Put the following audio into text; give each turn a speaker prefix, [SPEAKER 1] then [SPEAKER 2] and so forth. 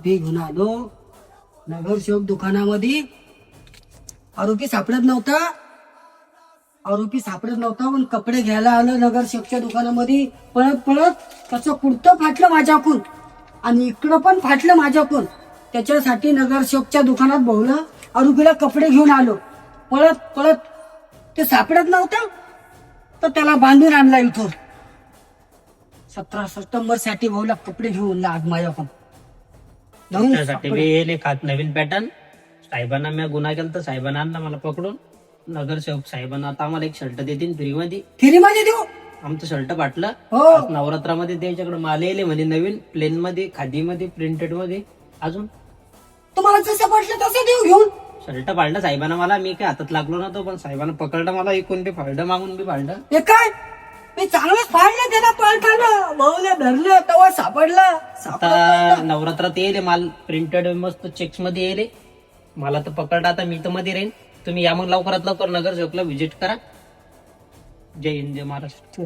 [SPEAKER 1] आरोपी घेऊन आलो नगरसेवक दुकानामध्ये. आरोपी सापडत नव्हता पण कपडे घ्यायला आलो नगरसेवकच्या दुकानामध्ये. पळत पळत त्याचं कुर्तं फाटलं माझ्याकून आणि इकडं पण फाटलं माझ्याकून. त्याच्यासाठी नगरसेवकच्या दुकानात बोललं, आरोपीला कपडे घेऊन आलो. पळत पळत ते सापडत नव्हतं तर त्याला बांधून आणला इथून. 17 सप्टेंबर साठी भाऊला कपडे घेऊन लाग माझ्याकडून.
[SPEAKER 2] त्यासाठी मी येले खात नवीन पॅटर्न साहेबांना मी गुन्हा केला तर साहेबांना आणला मला पकडून. नगरसेवक साहेबांना आता आम्हाला एक शर्ट देतील फ्रीमध्ये.
[SPEAKER 1] फ्रीमध्ये देऊ.
[SPEAKER 2] आमचं शर्ट फाटलं.
[SPEAKER 1] हो
[SPEAKER 2] नवरात्रामध्ये त्यांच्याकडे माल येले म्हणजे नवीन प्लेन मध्ये खादीमध्ये प्रिंटेड मध्ये. अजून
[SPEAKER 1] तुम्हाला जसं पडलं तसं देऊ घेऊन.
[SPEAKER 2] शर्ट फाडलं साहेबांना मला. मी काय हातात लागलो नव्हतो पण साहेबांना पकडलं मला. एकूण बी फाडलं मागून बी फाडलं.
[SPEAKER 1] हे काय मी चांगलंच फाडलं त्याला पळताना. भाऊला धरलं तेव्हा सापडला.
[SPEAKER 2] आता नवरात्रात येले माल प्रिंटेड मस्त चेक्स मध्ये येले. मला तर पकडलं. आता मी तर मध्ये राहीन. तुम्ही या मग लवकरात लवकर नगरसेवकला व्हिजिट करा. जय हिंद जय महाराष्ट्र.